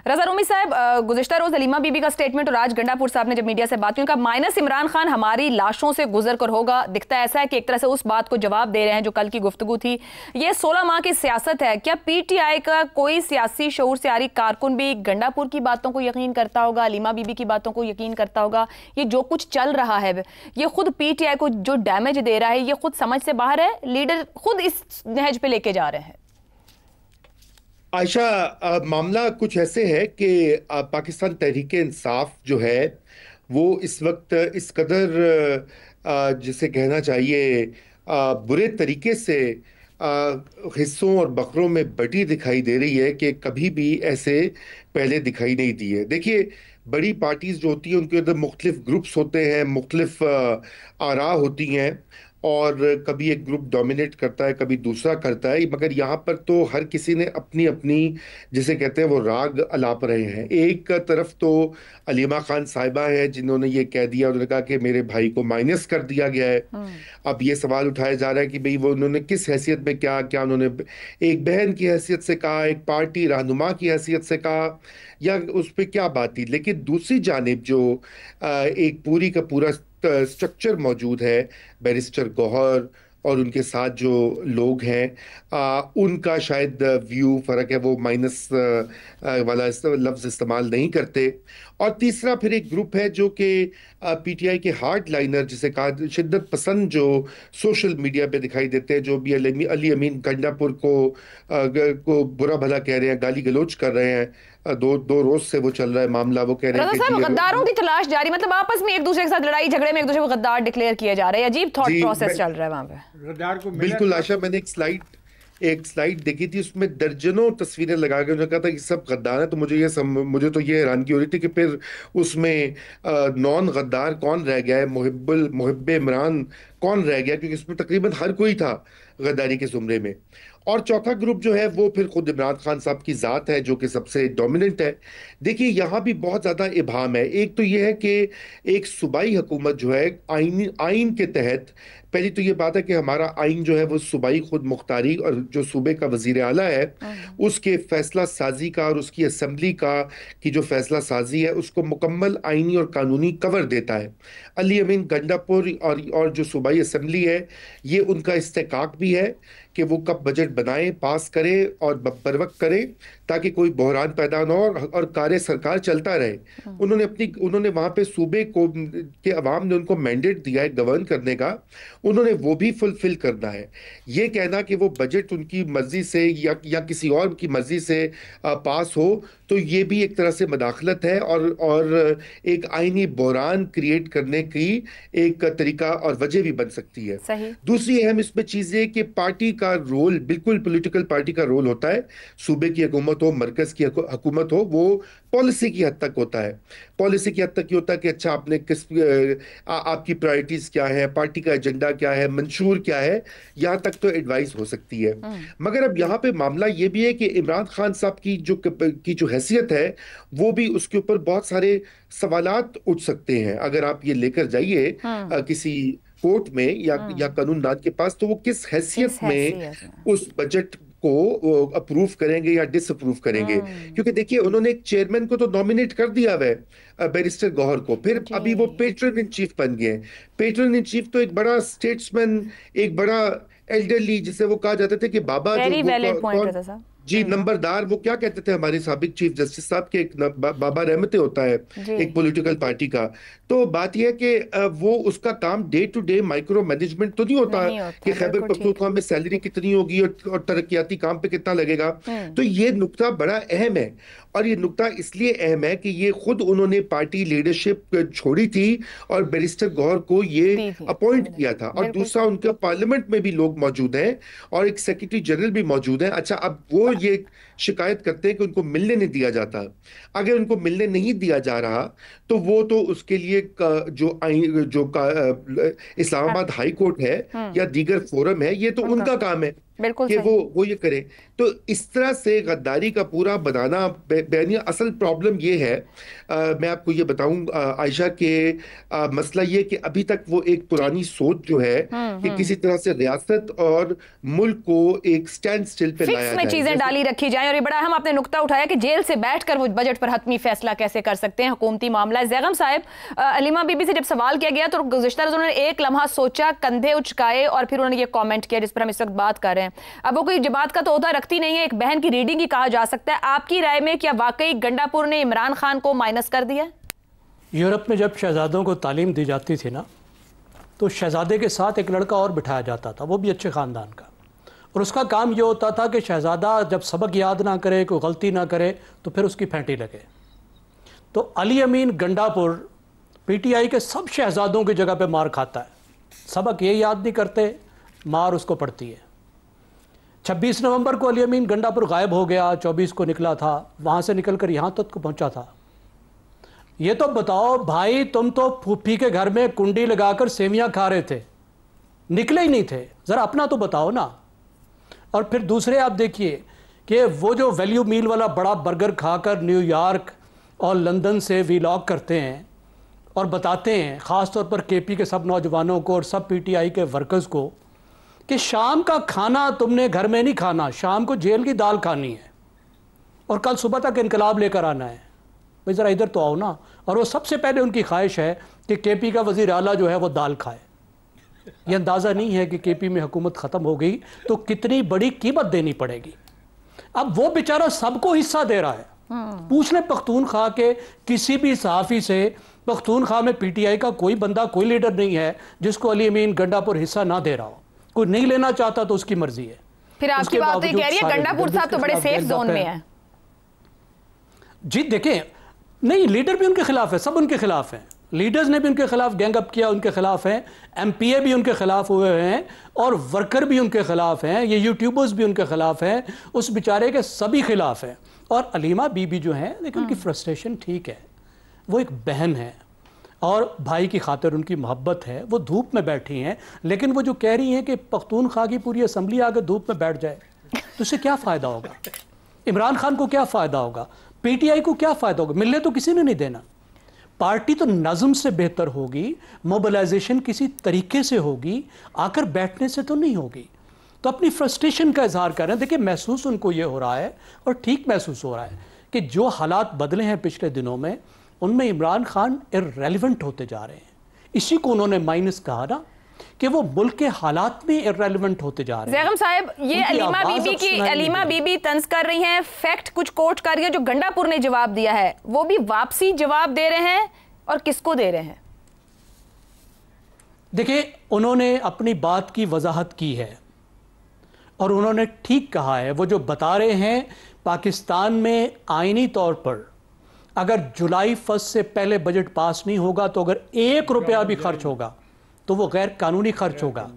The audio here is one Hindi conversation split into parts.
रज़ा रूमी साहब, गुज़िश्ता रोज हलीमा बीबी का स्टेटमेंट और आज गंडापुर साहब ने जब मीडिया से बात की, उनका माइनस इमरान खान हमारी लाशों से गुजर कर होगा, दिखता ऐसा है कि एक तरह से उस बात को जवाब दे रहे हैं जो कल की गुफ्तगू थी। ये 16 माह की सियासत है, क्या पीटीआई का कोई सियासी शऊर से आरी कारकुन भी गंडापुर की बातों को यकीन करता होगा, हलीमा बीबी की बातों को यकीन करता होगा? ये जो कुछ चल रहा है ये खुद पीटीआई को जो डैमेज दे रहा है, ये खुद समझ से बाहर है, लीडर खुद इस नहज पे लेके जा रहे हैं। आयशा, मामला कुछ ऐसे है कि पाकिस्तान तहरीक इंसाफ जो है वो इस वक्त इस कदर जिसे कहना चाहिए बुरे तरीके से हिस्सों और बकरों में बटी दिखाई दे रही है कि कभी भी ऐसे पहले दिखाई नहीं दी है। देखिए, बड़ी पार्टीज जो होती हैं उनके अंदर मुख्तलिफ ग्रुप्स होते हैं, मुख्तलिफ आरा होती हैं और कभी एक ग्रुप डोमिनेट करता है, कभी दूसरा करता है, मगर यहाँ पर तो हर किसी ने अपनी अपनी जिसे कहते हैं वो राग अलाप रहे हैं। एक तरफ तो अलीमा खान साहिबा है जिन्होंने ये कह दिया, उन्होंने कहा कि मेरे भाई को माइनस कर दिया गया है। अब ये सवाल उठाया जा रहा है कि भाई वो उन्होंने किस हैसियत में क्या क्या उन्होंने एक बहन की हैसियत से कहा, एक पार्टी रहनुमा की हैसियत से कहा, या उस पर क्या बात थी। लेकिन दूसरी जानिब जो एक पूरी का पूरा स्ट्रक्चर मौजूद है, बैरिस्टर गौहर और उनके साथ जो लोग हैं उनका शायद व्यू फर्क है, वो माइनस वाला लफ्ज इस्तेमाल नहीं करते। और तीसरा फिर एक ग्रुप है जो कि पीटीआई के हार्ड लाइनर जिसे कहा शिद्दत पसंद, जो सोशल मीडिया पे दिखाई देते हैं, जो भी अली अमीन गंडापुर को बुरा भला कह रहे हैं, गाली गलौज कर रहे हैं। दो रोज से वो चल रहा है मामला। वो कह रहे हैं कि गद्दारों की तलाश जारी, मतलब आपस में एक दूसरे के साथ लड़ाई झगड़े में एक दूसरे को गद्दार डिक्लेयर किए जा रहे हैं। अजीब थॉट प्रोसेस चल रहा है वहां पे। गद्दार को बिल्कुल आशा, मैंने एक स्लाइड देखी थी, उसमें दर्जनों तस्वीरें लगा के उन्होंने कहा था कि सब गद्दार है। तो मुझे तो ये हैरानगी हो रही थी कि फिर उसमें नॉन गद्दार कौन रह गया है, मुहिब्ब इमरान कौन रह गया, क्योंकि इसमें तकरीबन हर कोई था गद्दारी के जुमरे में। और चौथा ग्रुप जो है वो फिर खुद इमरान खान साहब की ज़ात है जो कि सबसे डोमिनेंट है। देखिए, यहाँ भी बहुत ज़्यादा इबाहम है। एक तो ये है कि एक सूबाई हुकूमत जो है आइन के तहत, पहली तो ये बात है कि हमारा आइन जो है वो सूबाई खुद मुख्तारी और जो सूबे का वजीर आला है उसके फैसला साजी का और उसकी असम्बली का की जो फैसला साजी है उसको मुकम्मल आइनी और कानूनी कवर देता है। अली अमीन गंडापुर और जो सूबाई असम्बली है ये उनका इस्तेकाक भी है कि वो कब बजट बनाए, पास करे और बर वक्त करे ताकि कोई बहरान पैदा ना हो और कार्य सरकार चलता रहे। उन्होंने वहां पे सूबे को के अवाम ने उनको मैंडेट दिया है गवर्न करने का, उन्होंने वो भी फुलफिल करना है। ये कहना कि वो बजट उनकी मर्जी से या किसी और की मर्जी से पास हो तो ये भी एक तरह से मदाखलत है और एक आईनी बहरान क्रिएट करने की एक तरीका और वजह भी बन सकती है। दूसरी अहम इसमें चीज है कि पार्टी का रोल, बिल्कुल पॉलिटिकल पार्टी का रोल होता है, सूबे की हुकूमत हो, मरकज की हुकूमत हो, वो पॉलिसी की हद तक होता है। पॉलिसी की हद तक ये होता है कि अच्छा आपने आपकी प्रायोरिटीज क्या है, पार्टी का एजेंडा क्या है, मंशूर क्या है, यहाँ तक तो एडवाइस हो सकती है। मगर अब यहाँ पे मामला ये भी है कि इमरान खान साहब की जो हैसियत है वो भी, उसके ऊपर बहुत सारे सवालात उठ सकते हैं। अगर आप ये लेकर जाइए किसी कोर्ट में या कानूनदान के पास, तो वो किस हैसियत में उस बजट को अप्रूव करेंगे या डिसअप्रूव करेंगे। क्योंकि देखिए, उन्होंने एक चेयरमैन को तो नॉमिनेट कर दिया है, बैरिस्टर गौहर को, फिर अभी वो पेट्रन इन चीफ बन गए। पेट्रन इन चीफ तो एक बड़ा स्टेट्समैन, एक बड़ा एल्डरली, जिसे वो कहा जाता था कि बाबा जी नंबरदार, वो क्या कहते थे हमारे साबिक चीफ जस्टिस साहब के, एक बाबा रहमते होता है एक पॉलिटिकल पार्टी का। तो बात यह है कि वो उसका काम day to day micro management तो नहीं होता कि खैबर पख्तूनख्वा में सैलरी कितनी होगी और तरक्याती काम पे कितना लगेगा। तो ये नुक्ता बड़ा अहम है, और ये नुक्ता इसलिए अहम है कि ये खुद उन्होंने पार्टी लीडरशिप छोड़ी थी और बैरिस्टर गौहर को ये अपॉइंट किया था। और दूसरा, उनके पार्लियामेंट में भी लोग मौजूद हैं और एक सेक्रेटरी जनरल भी मौजूद है। अच्छा, अब वो ये शिकायत करते हैं कि उनको मिलने नहीं दिया जाता। अगर उनको मिलने नहीं दिया जा रहा तो वो तो उसके लिए जो इस्लामाबाद हाई कोर्ट है या दीगर फोरम है, ये तो उनका काम है कि वो ये करे। तो इस तरह से गद्दारी का पूरा बनाना बयानिया, असल प्रॉब्लम ये है, मैं आपको ये बताऊं आयशा के मसला ये कि अभी तक वो एक पुरानी सोच जो है कि किसी तरह से रियासत और मुल्क को एक स्टैंड स्टिल पे लाया जाए, चीजें डाली रखी जाए और ये बड़ा अहम आपने नुक्ता उठाया कि जेल से बैठकर वो बजट पर हतमी फैसला कैसे कर सकते हैं, हुकूमती मामला। जैगम साहब, अलीमा बीबी से जब सवाल किया गया तो गुज़िश्ता रोज़ उन्होंने एक लम्हा सोचा, कंधे उचकाए और फिर उन्होंने ये कमेंट किया जिस पर हम इस वक्त बात कर रहे हैं। अब वो कोई जमात का तोहदा रखती नहीं है, एक बहन की रीडिंग ही कहा जा सकता है। आपकी राय में क्या वाकई गंडापुर ने इमरान खान को माइनस कर दिया? यूरोप में जब शहजादों को तालीम दी जाती थी ना, तो शहजादे के साथ एक लड़का और बिठाया जाता था, वो भी अच्छे ख़ानदान का, और उसका काम ये होता था कि शहजादा जब सबक याद ना करे, कोई गलती ना करे, तो फिर उसकी फेंटी लगे। तो अली अमीन गंडापुर पीटीआई के सब शहजादों की जगह पे मार खाता है, सबक ये याद नहीं करते, मार उसको पड़ती है। 26 नवंबर को अली अमीन गंडापुर गायब हो गया, 24 को निकला था, वहाँ से निकल कर यहाँ तक पहुँचा था। ये तो बताओ भाई, तुम तो फूफी के घर में कुंडी लगाकर सेवियाँ खा रहे थे, निकले ही नहीं थे, ज़रा अपना तो बताओ ना। और फिर दूसरे आप देखिए कि वो जो वैल्यू मील वाला बड़ा बर्गर खाकर न्यूयॉर्क और लंदन से वीलॉग करते हैं और बताते हैं, ख़ास तौर पर केपी के सब नौजवानों को और सब पीटीआई के वर्कर्स को, कि शाम का खाना तुमने घर में नहीं खाना, शाम को जेल की दाल खानी है और कल सुबह तक इनकलाब लेकर आना है। भाई ज़रा इधर तो आओ ना। और वो सबसे पहले उनकी ख्वाहिश है कि केपी का वज़ीर आला जो है वो दाल खाए। ये अंदाज़ा नहीं है कि केपी में हुकूमत ख़त्म हो गई तो कितनी बड़ी कीमत देनी पड़ेगी। अब वो बेचारा सबको हिस्सा दे रहा है। पूछ ले पख्तूनख्वा के किसी भी सहाफ़ी से, पख्तूनख्वा में पीटीआई का कोई बंदा, कोई लीडर नहीं है जिसको अली अमीन गंडापुर हिस्सा ना दे रहा हो। कोई नहीं लेना चाहता तो उसकी मर्जी है। फिर आपकी बात कह रही है गंडापुर साहब तो बड़े सेफ जोन में है। जी देखें, नहीं, लीडर भी उनके खिलाफ है, सब उनके खिलाफ हैं, लीडर्स ने भी उनके खिलाफ गैंग अप किया, उनके खिलाफ हैं, एमपीए भी उनके खिलाफ हुए हैं और वर्कर भी उनके खिलाफ हैं, ये यूट्यूबर्स भी उनके खिलाफ हैं, उस बेचारे के सभी खिलाफ हैं। और अलीमा बीबी जो हैं, देखिए उनकी फ्रस्ट्रेशन ठीक है, वो एक बहन है और भाई की खातिर उनकी मोहब्बत है, वो धूप में बैठी हैं, लेकिन वो जो कह रही हैं कि पख्तूनख्वा की पूरी असम्बली आकर धूप में बैठ जाए तो उससे क्या फ़ायदा होगा? इमरान खान को क्या फ़ायदा होगा? पीटीआई को क्या फ़ायदा होगा? मिलने तो किसी ने नहीं देना। पार्टी तो नज़म से बेहतर होगी, मोबिलाइजेशन किसी तरीके से होगी, आकर बैठने से तो नहीं होगी। तो अपनी फ्रस्ट्रेशन का इजहार कर रहे हैं। देखिए, महसूस उनको ये हो रहा है और ठीक महसूस हो रहा है कि जो हालात बदले हैं पिछले दिनों में, उनमें इमरान खान इर्रेलेवेंट होते जा रहे हैं। इसी को उन्होंने माइनस कहा ना, कि वो मुल्क के हालात में इर्रेलेवेंट होते जा रहे हैं। ज़ैगम साहब, ये अलीमा बीबी तंज कर रही हैं, फैक्ट कुछ कोट कर रही है। जो गंडापुर ने जवाब दिया है वो भी वापसी जवाब दे रहे हैं, और किसको दे रहे हैं? देखिए, उन्होंने अपनी बात की वजाहत की है और उन्होंने ठीक कहा है। वो जो बता रहे हैं, पाकिस्तान में आईनी तौर पर अगर जुलाई 1 से पहले बजट पास नहीं होगा तो अगर 1 रुपया भी खर्च होगा तो वो गैर कानूनी खर्च होगा।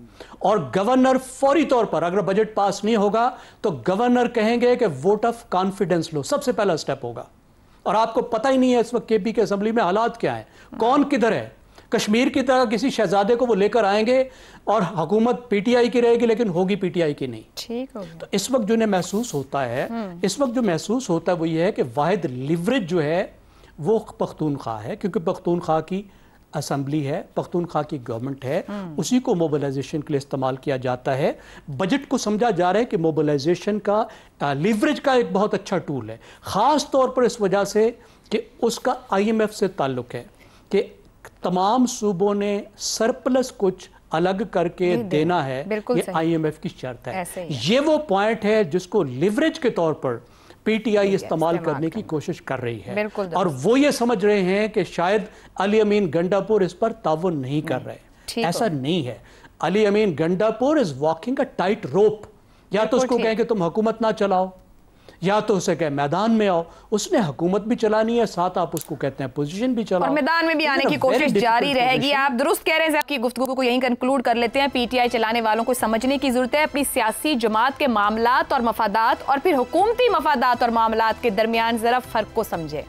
और गवर्नर फौरी तौर पर, अगर बजट पास नहीं होगा तो गवर्नर कहेंगे कि वोट ऑफ कॉन्फिडेंस लो, सबसे पहला स्टेप होगा। और आपको पता ही नहीं है इस वक्त केपी के असेंबली में हालात क्या है, कौन किधर है। कश्मीर की तरह किसी शहजादे को वो लेकर आएंगे और हुकूमत पीटीआई की रहेगी, लेकिन होगी पीटीआई की नहीं। ठीक है। तो इस वक्त जो इन्हें महसूस होता है, इस वक्त जो महसूस होता है वो ये है कि वाहिद लिवरेज जो है वो पख्तूनख्वा है, क्योंकि पख्तूनख्वा की असेंबली है, पख्तूनख्वा की गवर्नमेंट है, उसी को मोबिलाइजेशन के लिए इस्तेमाल किया जाता है। बजट को समझा जा रहा है कि मोबिलाइजेशन का लीवरेज का एक बहुत अच्छा टूल है, ख़ास तौर पर इस वजह से कि उसका IMF से ताल्लुक़ है कि तमाम सूबों ने सरप्लस कुछ अलग करके देना है, ये IMF की शर्त है। ये वो पॉइंट है जिसको लिवरेज के तौर पर पीटीआई इस्तेमाल करने की कोशिश कर रही है। और वो ये समझ रहे हैं कि शायद अली अमीन गंडापुर इस पर ताउन नहीं कर रहे। ऐसा नहीं है। Ali Amin Gandapur is walking a tight rope. या तो उसको कहें कि तुम हुकूमत ना चलाओ, या तो उसे कहे मैदान में आओ। उसने हुकूमत भी चलानी है, साथ आप उसको कहते हैं पोजीशन भी चलाओ, और मैदान में भी आने की कोशिश जारी रहेगी। आप दुरुस्त कह रहे हैं। आपकी गुफ्तगू को यहीं कंक्लूड कर लेते हैं। पीटीआई चलाने वालों को समझने की जरूरत है अपनी सियासी जमात के मामलात और मफादात और फिर हुकूमती मफादात और मामलात के दरमियान जरा फर्क को समझे।